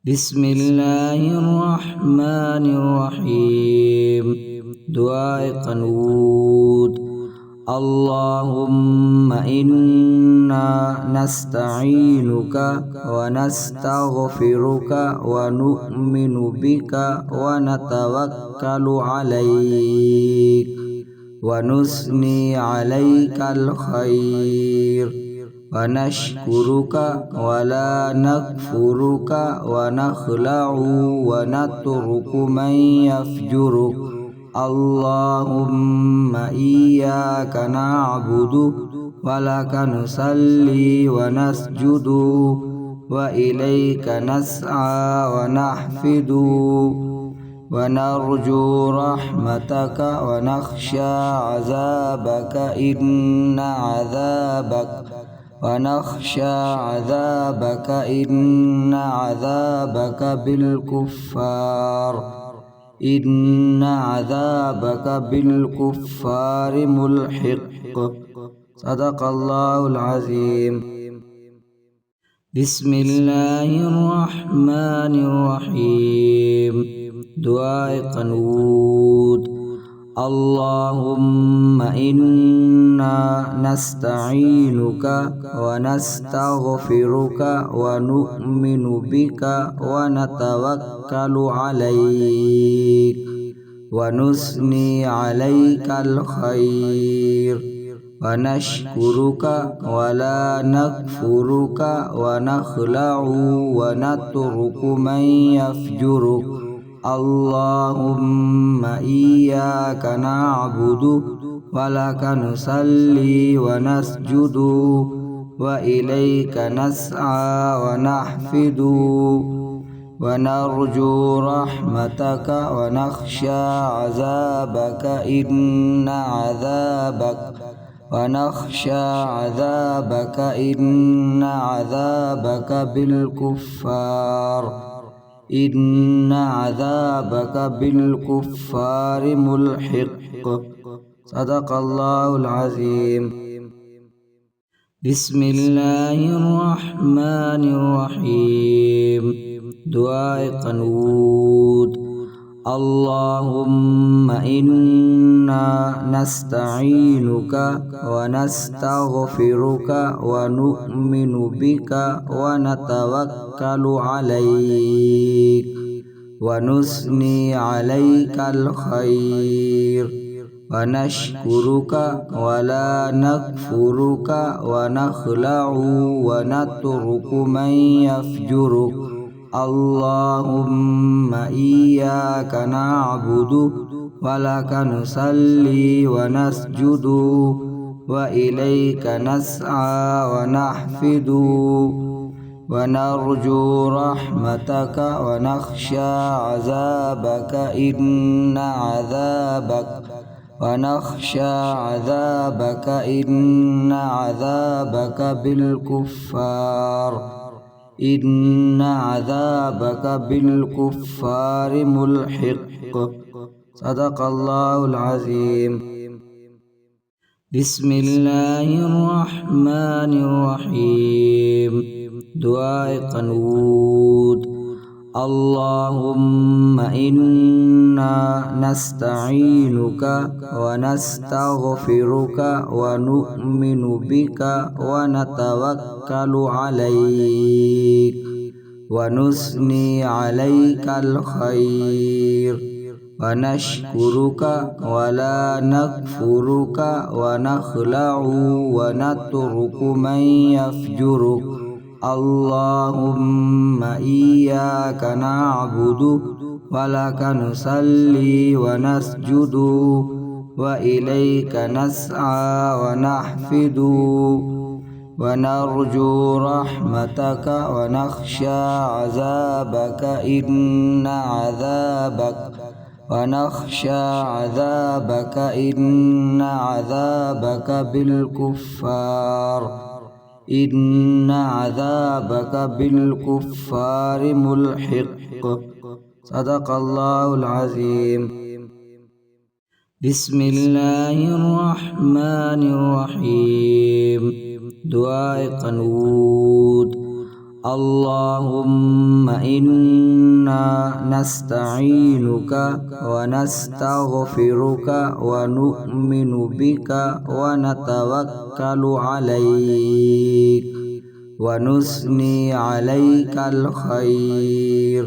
بسم الله الرحمن الرحيم. دعاء قنوت. اللهم إنا نستعينك ونستغفرك ونؤمن بك ونتوكل عليك ونثني عليك الخير ونشكرك ولا نكفرك ونخلع ونترك من يفجرك. اللهم إياك نعبد ولك نصلي ونسجد وإليك نسعى ونحفد ونرجو رحمتك ونخشى عذابك إن عذابك بالكفار ملحق. صدق الله العظيم. بسم الله الرحمن الرحيم. دعاء قنوت. اللهم إنا نستعينك ونستغفرك ونؤمن بك ونتوكل عليك ونثني عليك الخير ونشكرك ولا نكفرك ونخلع ونترك من يفجرك. اللهم إياك نعبد ولك نصلي ونسجد وإليك نسعى ونحفد ونرجو رحمتك ونخشى عذابك إن عذابك بالكفار ملحق. صدق الله العظيم. بسم الله الرحمن الرحيم. دعاء قنوت. اللهم إنا نستعينك ونستغفرك ونؤمن بك ونتوكل عليك ونثني عليك الخير ونشكرك ولا نكفرك ونخلع ونترك من يفجرك. اللهم إياك نعبد ولك نصلي ونسجد وإليك نسعى ونحفد ونرجو رحمتك ونخشى عذابك إن عذابك بالكفار ملحق. صدق الله العظيم. بسم الله الرحمن الرحيم. دعاء قنوت. اللهم إنا نستعينك ونستغفرك ونؤمن بك ونتوكل عليك ونثني عليك الخير ونشكرك ولا نكفرك ونخلع ونترك من يفجرك. اللهم إياك نعبد ولك نصلي ونسجد وإليك نسعى ونحفد ونرجو رحمتك ونخشى عذابك إن عذابك بالكفار ملحق. صدق الله العظيم. بسم الله الرحمن الرحيم. دعاء قنوت. اللهم إنا نستعينك ونستغفرك ونؤمن بك ونتوكل عليك ونثني عليك الخير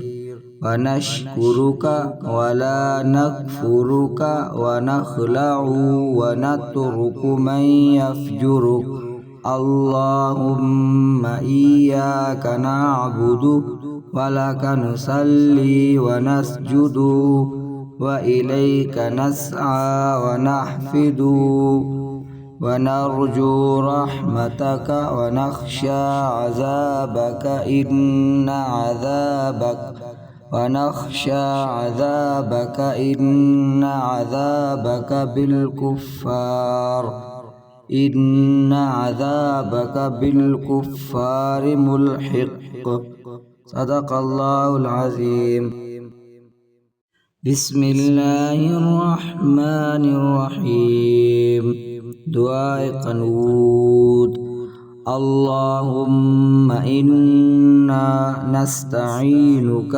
ونشكرك ولا نكفرك ونخلع ونترك من يفجرك اللهم إياك نعبد ولك نصلي ونسجد وإليك نسعى ونحفد ونرجو رحمتك ونخشى عذابك إن عذابك بالكفار ملحق صدق الله العظيم. بسم الله الرحمن الرحيم. دعاء قنوت. اللهم إنا نستعينك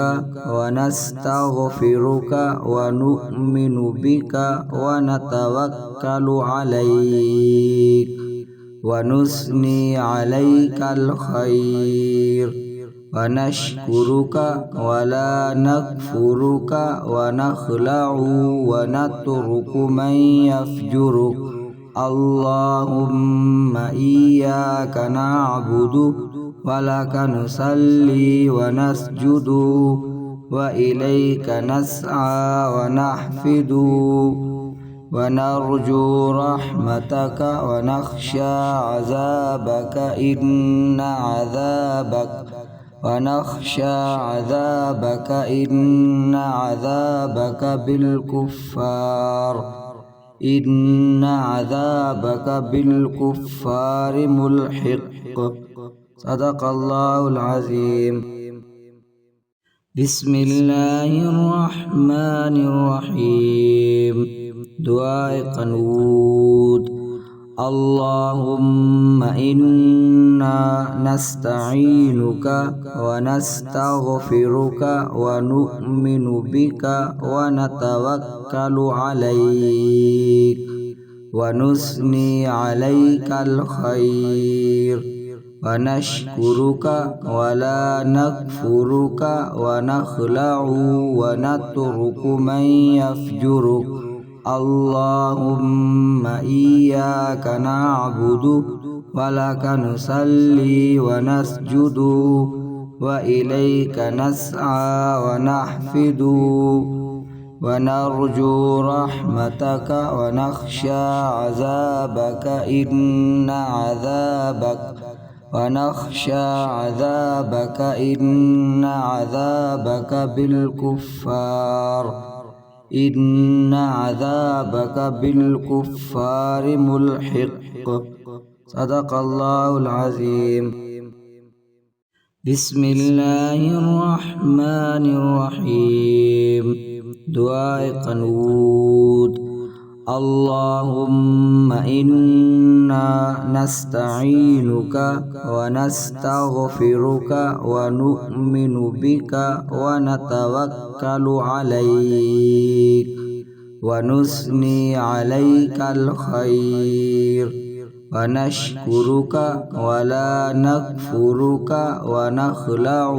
ونستغفرك ونؤمن بك ونتوكل عليك ونثني عليك الخير ونشكرك ولا نكفرك ونخلع ونترك من يفجرك اللهم إياك نعبد ولك نصلي ونسجد وإليك نسعى ونحفد ونرجو رحمتك ونخشى عذابك إن عذابك بالكفار ملحق صدق الله العظيم. بسم الله الرحمن الرحيم. دعاء قنوت. اللهم إنا نستعينك ونستغفرك ونؤمن بك ونتوكل عليك ونثني عليك الخير ونشكرك ولا نكفرك ونخلع ونترك من يفجرك اللهم إياك نعبد ولك نصلي ونسجد وإليك نسعى ونحفد ونرجو رحمتك ونخشى عذابك إن عذابك بالكفار ملحق صدق الله العظيم. بسم الله الرحمن الرحيم. دعاء قنوت. اللهم إنا نستعينك ونستغفرك ونؤمن بك ونتوكل عليك ونثني عليك الخير ونشكرك ولا نكفرك ونخلع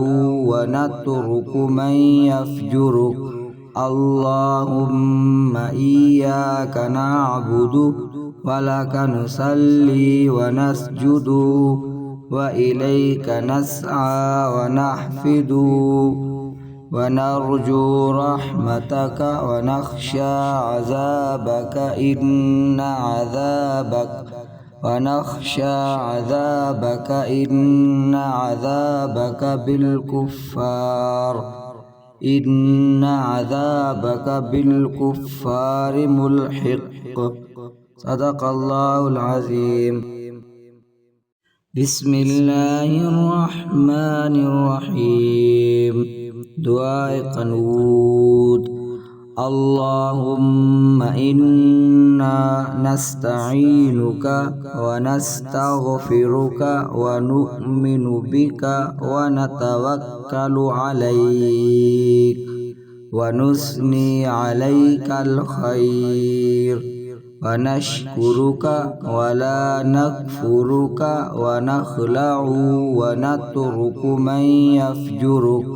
ونترك من يفجرك اللهم إياك نعبد ولك نصلي ونسجد وإليك نسعى ونحفد ونرجو رحمتك ونخشى عذابك إن عذابك بالكفار ملحق صدق الله العظيم. بسم الله الرحمن الرحيم. دعاء قنوت. اللهم إنا نستعينك ونستغفرك ونؤمن بك ونتوكل عليك ونثني عليك الخير ونشكرك ولا نكفرك ونخلع ونترك من يفجرك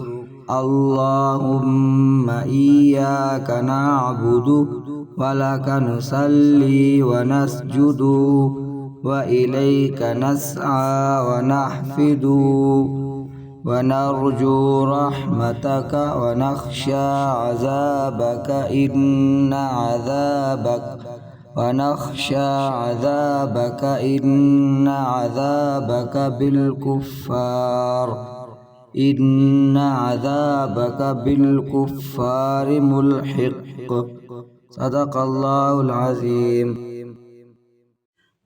اللهم إياك نعبد ولك نصلي ونسجد وإليك نسعى ونحفد ونرجو رحمتك ونخشى عذابك إن عذابك بالكفار ملحق صدق الله العظيم.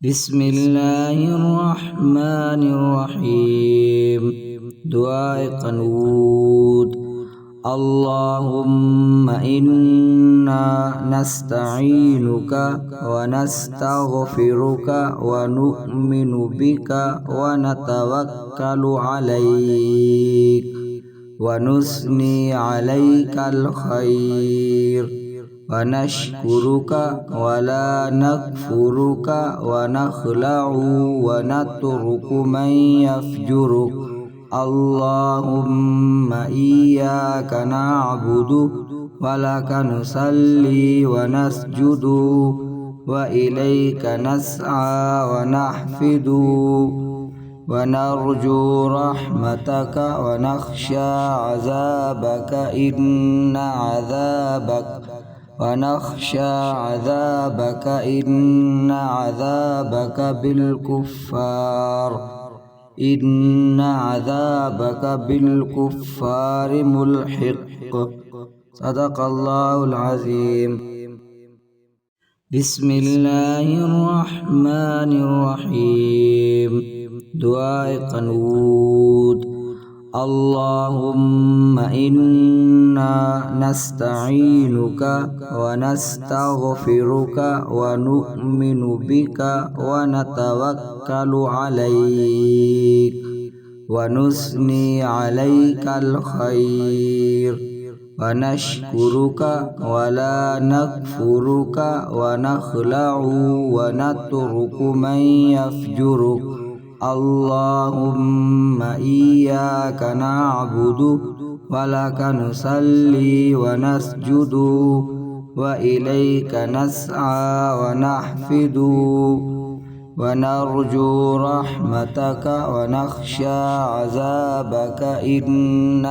بسم الله الرحمن الرحيم. دعاء قنوت. اللهم إنا نستعينك ونستغفرك ونؤمن بك ونتوكل عليك ونثني عليك الخير ونشكرك ولا نكفرك ونخلع ونترك من يفجرك اللهم إياك نعبد ولك نصلي ونسجد وإليك نسعى ونحفد ونرجو رحمتك ونخشى عذابك إن عذابك بالكفار ملحق صدق الله العظيم. بسم الله الرحمن الرحيم. دعاء قنوت. اللهم إنا نستعينك ونستغفرك ونؤمن بك ونتوكل عليك ونثني عليك الخير ونشكرك ولا نكفرك ونخلع ونترك من يفجرك اللهم إياك نعبد ولك نصلي ونسجد وإليك نسعى ونحفد ونرجو رحمتك ونخشى عذابك إن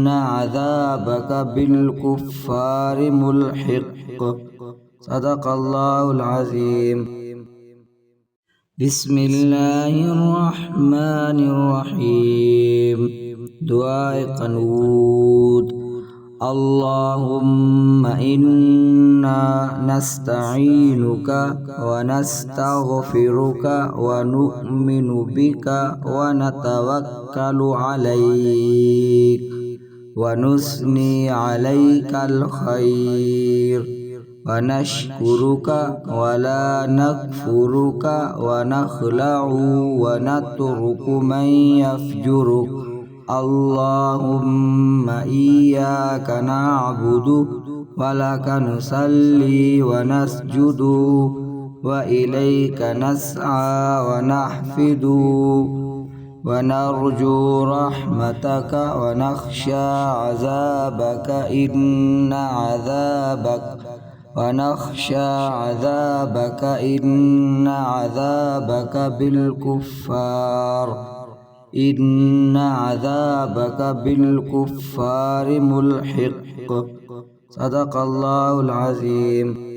عذابك بالكفار ملحق صدق الله العظيم. بسم الله الرحمن الرحيم. دعاء قنوت. اللهم إنا نستعينك ونستغفرك ونؤمن بك ونتوكل عليك ونثني عليك الخير ونشكرك ولا نكفرك ونخلع ونترك من يفجرك اللهم إياك نعبد ولك نصلي ونسجد وإليك نسعى ونحفد ونرجو رحمتك ونخشى عذابك إن عذابك بالكفار ملحق صدق الله العظيم.